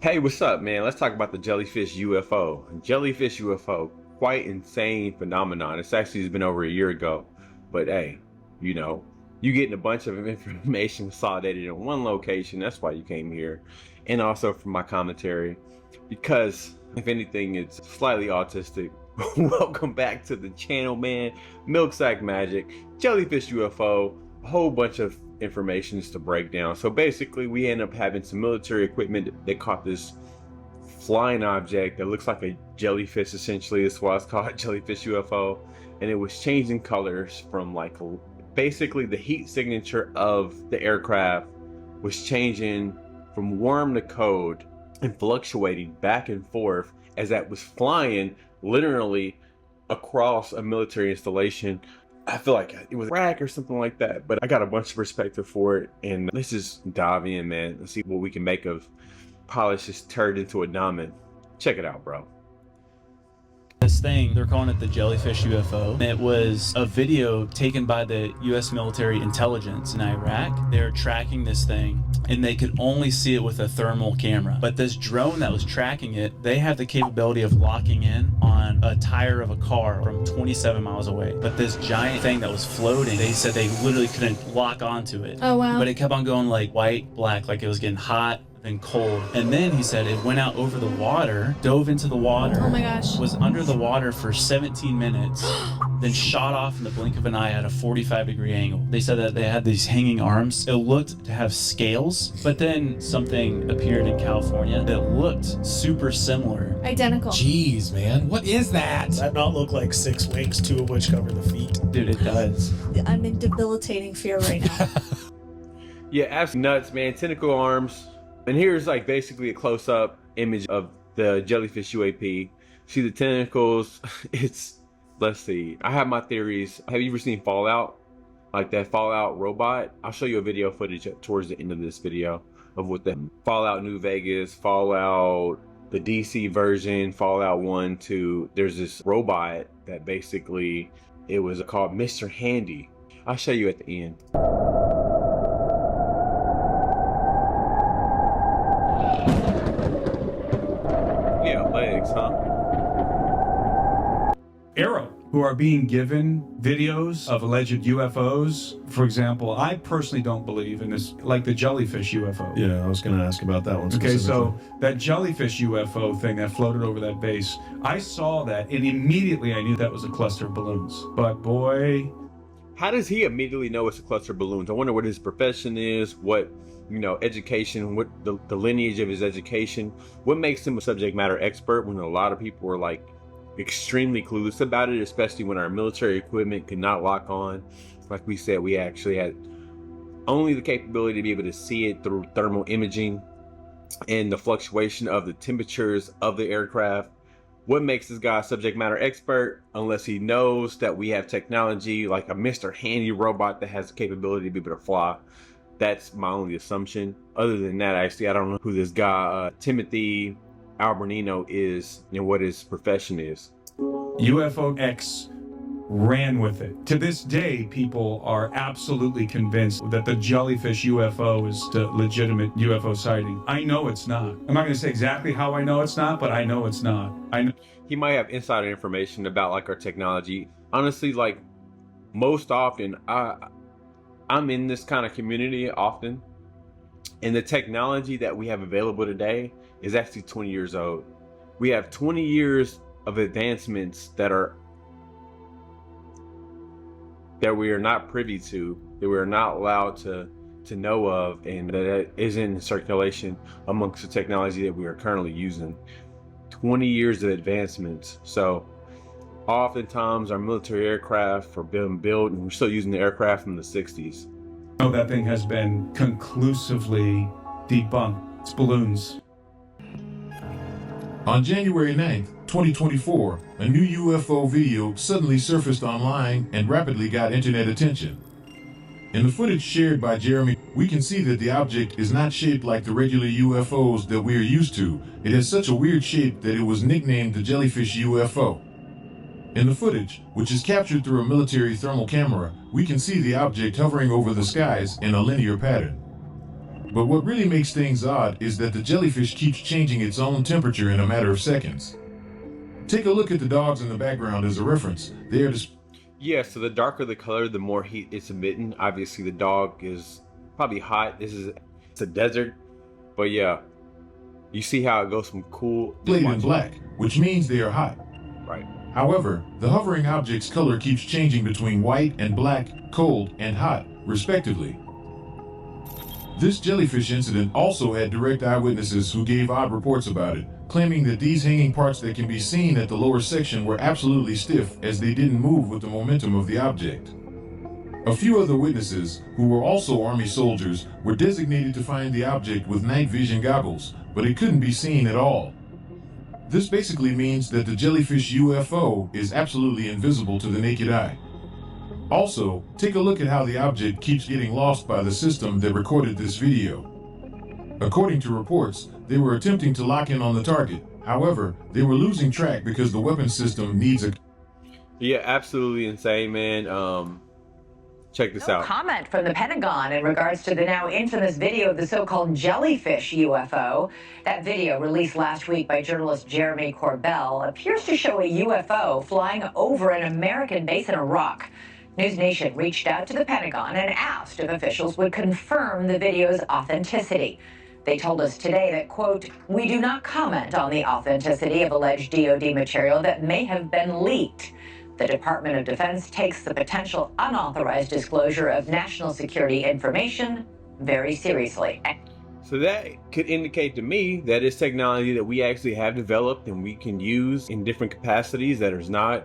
Hey, what's up, man? Let's talk about the jellyfish UFO. Jellyfish UFO, quite insane phenomenon. It's actually been over a year ago, but hey, you know, you getting a bunch of information consolidated in one location. That's why you came here, and also for my commentary, because if anything, it's slightly autistic. Welcome back to the channel, man. Milk Sack Magic, Jellyfish UFO, a whole bunch of informations to break down. So basically we end up having some military equipment that caught this flying object that looks like a jellyfish. Essentially, that's why it's called jellyfish UFO, and it was changing colors from basically the heat signature of the aircraft was changing from warm to cold and fluctuating back and forth as that was flying literally across a military installation. I feel like it was Iraq or something like that, but I got a bunch of perspective for it, and let's just dive in, man. Let's see what we can make of polish this turd into a diamond. Check it out, bro. This thing, they're calling it the jellyfish UFO. It was a video taken by the US military intelligence in Iraq. They're tracking this thing and they could only see it with a thermal camera. But this drone that was tracking it, they have the capability of locking in on a tire of a car from 27 miles away. But this giant thing that was floating, they said they literally couldn't lock onto it. Oh, wow. But it kept on going like white, black, like it was getting hot and cold. And then he said it went out over the water, dove into the water. Oh my gosh. Was under the water for 17 minutes, then shot off in the blink of an eye at a 45-degree angle. They said that they had these hanging arms. It looked to have scales, but then something appeared in California that looked super similar. Identical. Jeez, man, what is that? Does that not look like 6 wings, 2 of which cover the feet? Dude, it does. I'm in debilitating fear right now. Yeah, absolutely nuts, man. Tentacle arms. And here's like basically a close-up image of the jellyfish UAP. See the tentacles. Let's see. I have my theories. Have you ever seen Fallout? Like that Fallout robot? I'll show you a video footage towards the end of this video of what the Fallout New Vegas, Fallout, the DC version, Fallout 1, 2. There's this robot that basically, it was called Mr. Handy. I'll show you at the end. Arrow, who are being given videos of alleged UFOs. For example, I personally don't believe in this, like the jellyfish UFO. Yeah, I was going to ask about that one. Okay, so that jellyfish UFO thing that floated over that base, I saw that and immediately I knew that was a cluster of balloons. But boy, how does he immediately know it's a cluster of balloons? I wonder what his profession is, what, education, what the lineage of his education, what makes him a subject matter expert when a lot of people are like extremely clueless about it, especially when our military equipment could not lock on. Like we said, we actually had only the capability to be able to see it through thermal imaging and the fluctuation of the temperatures of the aircraft. What makes this guy a subject matter expert unless he knows that we have technology like a Mr. Handy robot that has the capability to be able to fly? That's my only assumption. Other than that, actually, I don't know who this guy, Timothy Albernino, is and what his profession is. UFO X ran with it. To this day, people are absolutely convinced that the jellyfish UFO is the legitimate UFO sighting. I know it's not. I'm not going to say exactly how I know it's not, but I know it's not. I know. He might have insider information about like our technology. Honestly, like most often, I'm in this kind of community often, and the technology that we have available today is actually 20 years old. We have 20 years of advancements that we are not privy to, that we are not allowed to know of, and that isn't in circulation amongst the technology that we are currently using. 20 years of advancements. So oftentimes our military aircraft are being built, and we're still using the aircraft from the 60s. No, that thing has been conclusively debunked. It's balloons. On January 9th, 2024, a new UFO video suddenly surfaced online and rapidly got internet attention. In the footage shared by Jeremy, we can see that the object is not shaped like the regular UFOs that we are used to. It has such a weird shape that it was nicknamed the jellyfish UFO. In the footage, which is captured through a military thermal camera, we can see the object hovering over the skies in a linear pattern. But what really makes things odd is that the jellyfish keeps changing its own temperature in a matter of seconds. Take a look at the dogs in the background as a reference. They are Yeah, so the darker the color, the more heat it's emitting. Obviously, the dog is probably hot. It's a desert, but yeah, you see how it goes from cool. displayed in black, which means they are hot. Right. However, the hovering object's color keeps changing between white and black, cold and hot, respectively. This jellyfish incident also had direct eyewitnesses who gave odd reports about it, claiming that these hanging parts that can be seen at the lower section were absolutely stiff as they didn't move with the momentum of the object. A few other witnesses, who were also Army soldiers, were designated to find the object with night vision goggles, but it couldn't be seen at all. This basically means that the jellyfish UFO is absolutely invisible to the naked eye. Also, take a look at how the object keeps getting lost by the system that recorded this video. According to reports, they were attempting to lock in on the target. However, they were losing track because the weapon system needs a... Yeah, absolutely insane, man. Check this out. Comment from the Pentagon in regards to the now infamous video of the so-called jellyfish UFO. That video, released last week by journalist Jeremy Corbell, appears to show a UFO flying over an American base in Iraq. News Nation reached out to the Pentagon and asked if officials would confirm the video's authenticity. They told us today that, quote, "We do not comment on the authenticity of alleged DoD material that may have been leaked. The Department of Defense takes the potential unauthorized disclosure of national security information very seriously." So that could indicate to me that it's technology that we actually have developed and we can use in different capacities that is not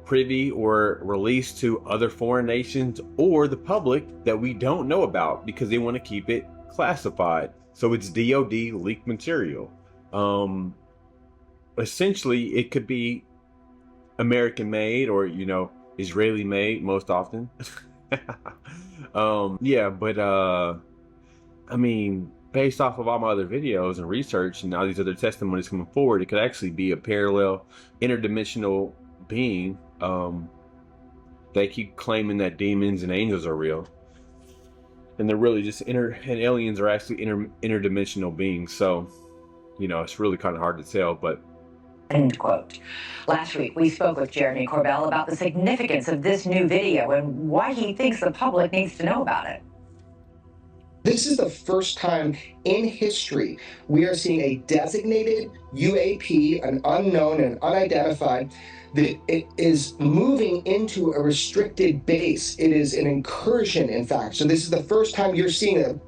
privy or released to other foreign nations or the public that we don't know about because they want to keep it classified. So it's DoD leaked material. Essentially, it could be American made or, you know, Israeli made most often. Yeah, but I mean, based off of all my other videos and research and all these other testimonies coming forward, it could actually be a parallel interdimensional being. They keep claiming that demons and angels are real, and they're really just and aliens are actually interdimensional beings. So, you know, it's really kind of hard to tell, but. End quote. Last week, we spoke with Jeremy Corbell about the significance of this new video and why he thinks the public needs to know about it. This is the first time in history we are seeing a designated UAP, an unknown and unidentified, that it is moving into a restricted base. It is an incursion, in fact. So this is the first time you're seeing it.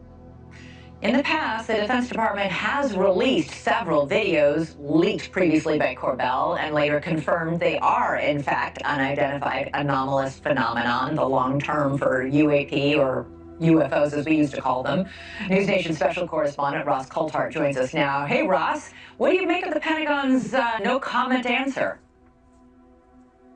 In the past, the Defense Department has released several videos leaked previously by Corbell and later confirmed they are, in fact, unidentified anomalous phenomenon, the long term for UAP or UFOs as we used to call them. News Nation special correspondent Ross Coulthart joins us now. Hey, Ross, what do you make of the Pentagon's no comment answer?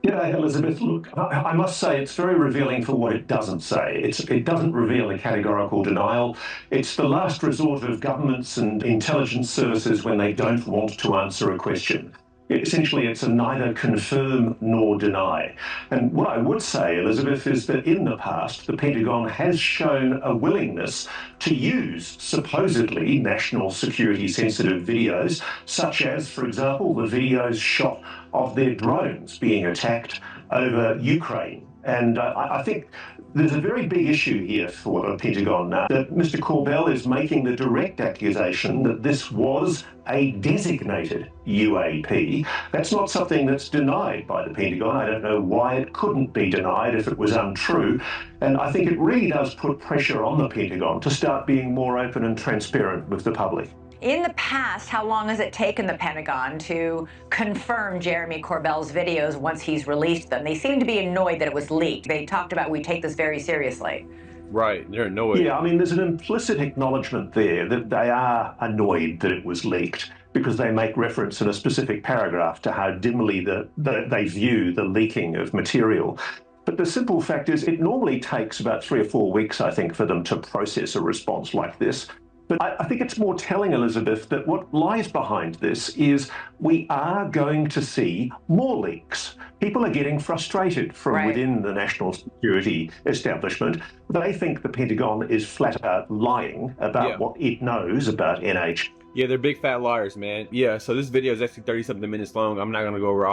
G'day, Elizabeth. Look, I must say it's very revealing for what it doesn't say. It doesn't reveal a categorical denial. It's the last resort of governments and intelligence services when they don't want to answer a question. Essentially, it's a neither confirm nor deny. And what I would say, Elizabeth, is that in the past, the Pentagon has shown a willingness to use supposedly national security sensitive videos, such as, for example, the videos shot of their drones being attacked over Ukraine. And I think there's a very big issue here for the Pentagon now, that Mr. Corbell is making the direct accusation that this was a designated UAP. That's not something that's denied by the Pentagon. I don't know why it couldn't be denied if it was untrue. And I think it really does put pressure on the Pentagon to start being more open and transparent with the public. In the past, how long has it taken the Pentagon to confirm Jeremy Corbell's videos once he's released them? They seem to be annoyed that it was leaked. They talked about we take this very seriously. Right, they're annoyed. Yeah, I mean, there's an implicit acknowledgement there that they are annoyed that it was leaked because they make reference in a specific paragraph to how dimly they view the leaking of material. But the simple fact is it normally takes about 3 or 4 weeks, I think, for them to process a response like this. But I think it's more telling, Elizabeth, that what lies behind this is we are going to see more leaks. People are getting frustrated from within the national security establishment. They think the Pentagon is flat out lying about what it knows about NH. Yeah, they're big fat liars, man. Yeah, so this video is actually 30-something minutes long. I'm not going to go over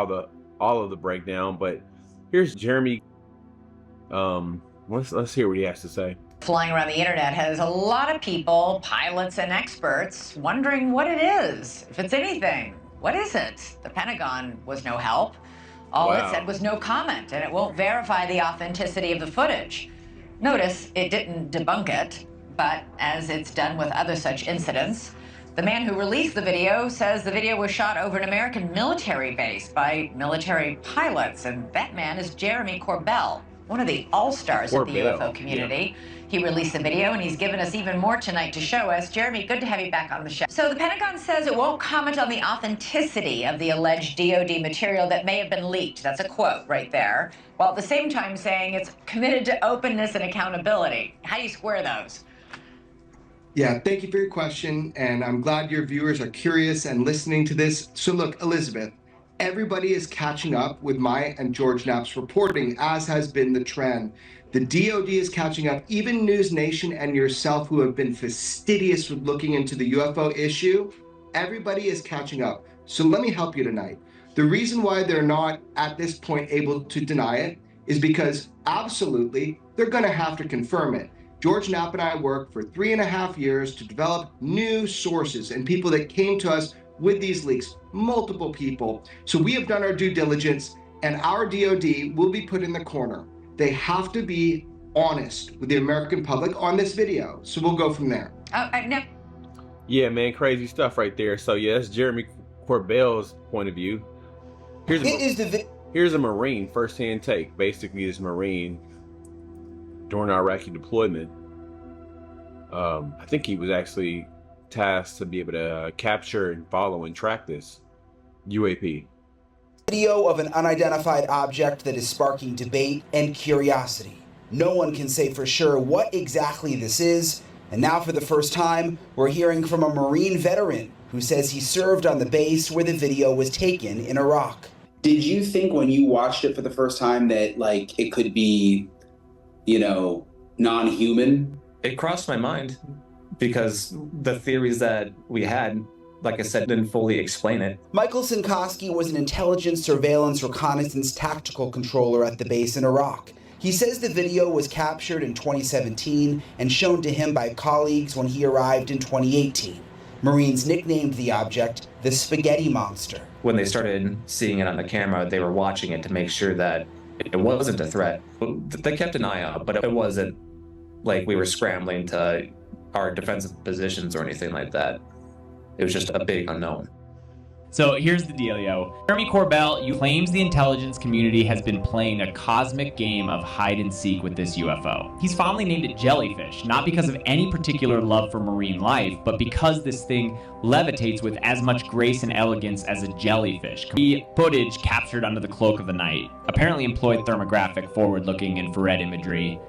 all of the breakdown, but here's Jeremy. Let's hear what he has to say. Flying around the internet has a lot of people, pilots and experts, wondering what it is. If it's anything, what is it? The Pentagon was no help. All it said was no comment, and it won't verify the authenticity of the footage. Notice it didn't debunk it, but as it's done with other such incidents, the man who released the video says the video was shot over an American military base by military pilots, and that man is Jeremy Corbell, one of the all-stars of the UFO community. He released the video, and he's given us even more tonight to show us. Jeremy, good to have you back on the show. So the Pentagon says it won't comment on the authenticity of the alleged DoD material that may have been leaked. That's a quote right there. While at the same time saying it's committed to openness and accountability. How do you square those? Yeah, thank you for your question, and I'm glad your viewers are curious and listening to this. So look, Elizabeth, everybody is catching up with my and George Knapp's reporting, as has been the trend. The DoD is catching up. Even News Nation and yourself, who have been fastidious with looking into the UFO issue, everybody is catching up. So let me help you tonight. The reason why they're not at this point able to deny it is because absolutely they're going to have to confirm it. George Knapp and I worked for 3.5 years to develop new sources and people that came to us with these leaks, multiple people. So we have done our due diligence, and our DoD will be put in the corner. They have to be honest with the American public on this video. So we'll go from there. No. Yeah, man, crazy stuff right there. So yeah, that's Jeremy Corbell's point of view. Here's a Marine first-hand take. Basically, this Marine during our Iraqi deployment, I think he was actually tasked to be able to capture and follow and track this UAP. Video of an unidentified object that is sparking debate and curiosity. No one can say for sure what exactly this is, and now for the first time, we're hearing from a Marine veteran who says he served on the base where the video was taken in Iraq. Did you think when you watched it for the first time that, like, it could be, you know, non-human? It crossed my mind because the theories that we had, like I said, didn't fully explain it. Michael Sinkoski was an intelligence, surveillance, reconnaissance tactical controller at the base in Iraq. He says the video was captured in 2017 and shown to him by colleagues when he arrived in 2018. Marines nicknamed the object the Spaghetti Monster. When they started seeing it on the camera, they were watching it to make sure that it wasn't a threat. They kept an eye out, but it wasn't like we were scrambling to our defensive positions or anything like that. It was just a big unknown. So here's the dealio. Jeremy Corbell claims the intelligence community has been playing a cosmic game of hide and seek with this UFO. He's fondly named it Jellyfish, not because of any particular love for marine life, but because this thing levitates with as much grace and elegance as a jellyfish. The footage captured under the cloak of the night apparently employed thermographic, forward-looking infrared imagery.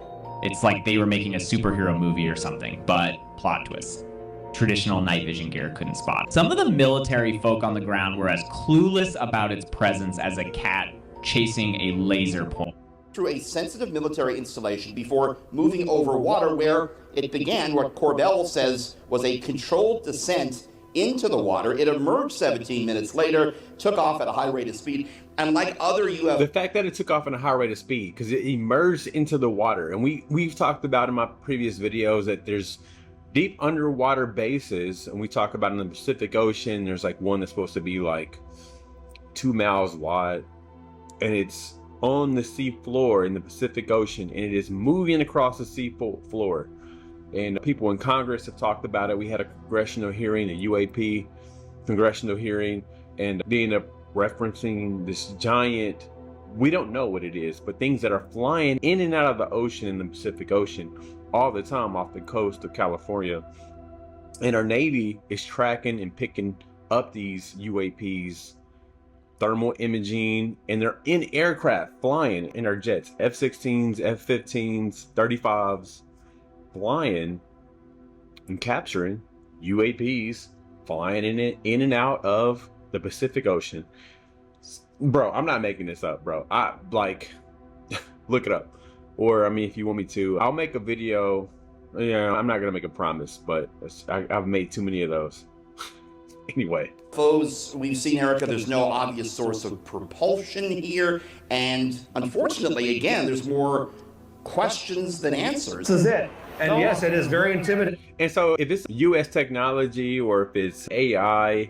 It's like they were making a superhero movie or something, but plot twist. Traditional night vision gear couldn't spot. Some of the military folk on the ground were as clueless about its presence as a cat chasing a laser point. Through a sensitive military installation before moving over water, where it began what Corbell says was a controlled descent into the water. It emerged 17 minutes later, took off at a high rate of speed, and like other UFOs... The fact that it took off at a high rate of speed, because it emerged into the water, and we've talked about in my previous videos that there's deep underwater bases, and we talk about in the Pacific Ocean, there's like one that's supposed to be like 2 miles wide, and it's on the sea floor in the Pacific Ocean, and it is moving across the sea floor. And people in Congress have talked about it. We had a congressional hearing, a UAP congressional hearing, and they end up referencing this giant, we don't know what it is, but things that are flying in and out of the ocean in the Pacific Ocean all the time off the coast of California. And our Navy is tracking and picking up these UAPs, thermal imaging, and they're in aircraft flying in our jets, F-16s, F-15s, 35s, flying and capturing UAPs flying in and out of the Pacific Ocean. Bro, I'm not making this up, bro. I like look it up. Or I mean, if you want me to, I'll make a video. Yeah, I'm not gonna make a promise, but I've made too many of those. Anyway. UFOs we've seen, Erica, there's no obvious source of propulsion here. And unfortunately, again, there's more questions than answers. This is it. And yes, it is very intimidating. And so if it's US technology or if it's AI,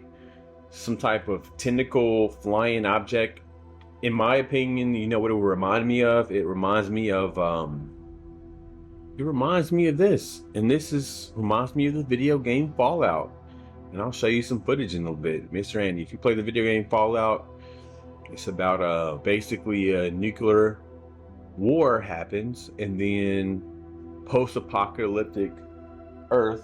some type of tentacle flying object, in my opinion, you know what it will remind me of? It reminds me of this. And this reminds me of the video game Fallout. And I'll show you some footage in a little bit. Mr. Andy, if you play the video game Fallout, it's about basically a nuclear war happens, and then post-apocalyptic Earth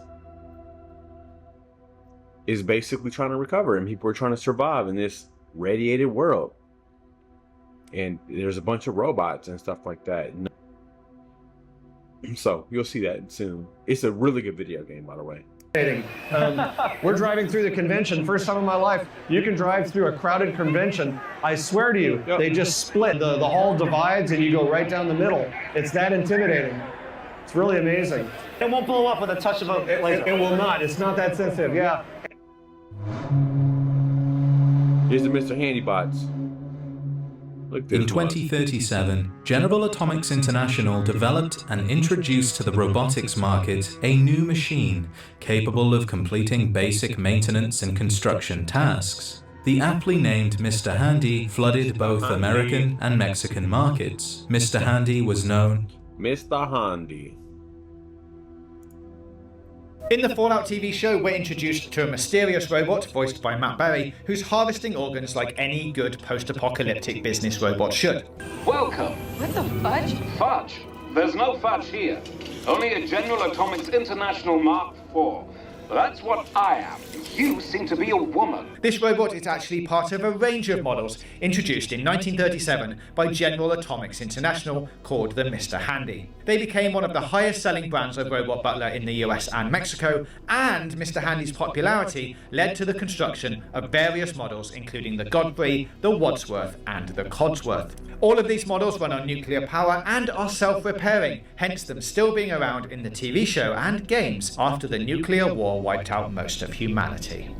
is basically trying to recover, and people are trying to survive in this radiated world. And there's a bunch of robots and stuff like that. So you'll see that soon. It's a really good video game, by the way. We're driving through the convention, first time in my life. You can drive through a crowded convention. I swear to you, they just split. The hall divides and you go right down the middle. It's that intimidating. It's really amazing. It won't blow up with a touch of a laser. It will not. It's not that sensitive, yeah. Here's the Mr. Handybots. In 2037, General Atomics International developed and introduced to the robotics market a new machine capable of completing basic maintenance and construction tasks. The aptly named Mr. Handy flooded both American and Mexican markets. Mr. Handy was known... Mr. Handy. In the Fallout TV show, we're introduced to a mysterious robot, voiced by Matt Berry, who's harvesting organs like any good post-apocalyptic business robot should. Welcome. What the fudge? Fudge? There's no fudge here. Only a General Atomics International Mark IV. That's what I am. You seem to be a woman. This robot is actually part of a range of models introduced in 1937 by General Atomics International called the Mr. Handy. They became one of the highest selling brands of robot butler in the US and Mexico, and Mr. Handy's popularity led to the construction of various models including the Godfrey, the Wadsworth, and the Codsworth. All of these models run on nuclear power and are self-repairing, hence them still being around in the TV show and games after the nuclear war wiped out most of humanity.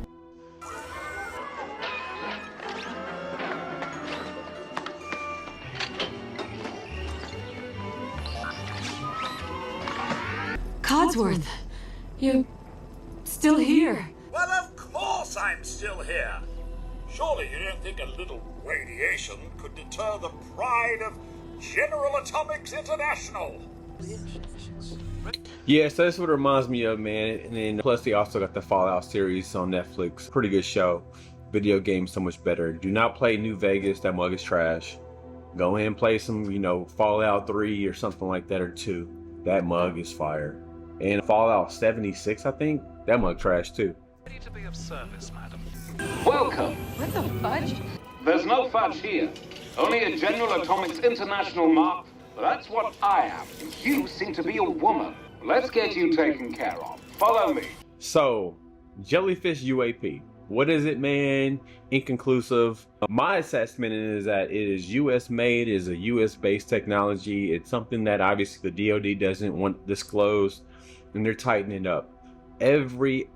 Codsworth, you still here? Well, of course I'm still here. Surely you don't think a little radiation could deter the pride of General Atomics International? Yeah, so that's what it reminds me of, man. And then plus they also got the Fallout series on Netflix. Pretty good show. Video game so much better. Do not play New Vegas. That mug is trash. Go ahead and play some, you know, Fallout 3 or something like that, or 2. That mug is fire. And Fallout 76, I think, that mug trash too. Ready to be of service, madam. Welcome. What the fudge? There's no fudge here. Only a General Atomics International Mark. That's what I am. You seem to be a woman. Let's get you taken care of. Follow me. So, Jellyfish UAP. What is it, man? Inconclusive. My assessment is that it is US made, is a US based technology. It's something that obviously the DoD doesn't want disclosed, and they're tightening up. Every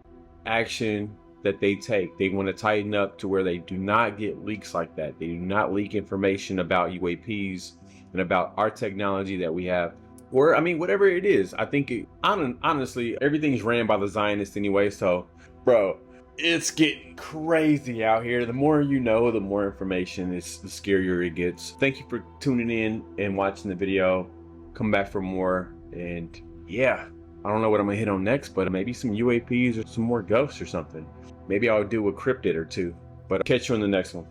action that they take, they want to tighten up to where they do not get leaks like that. They do not leak information about UAPs and about our technology that we have. Or, I mean, whatever it is. I think, honestly, everything's ran by the Zionists anyway. So, bro, it's getting crazy out here. The more you know, the more information, the scarier it gets. Thank you for tuning in and watching the video. Come back for more. And yeah, I don't know what I'm gonna hit on next, but maybe some UAPs or some more ghosts or something. Maybe I'll do a cryptid or two. But I'll catch you in the next one.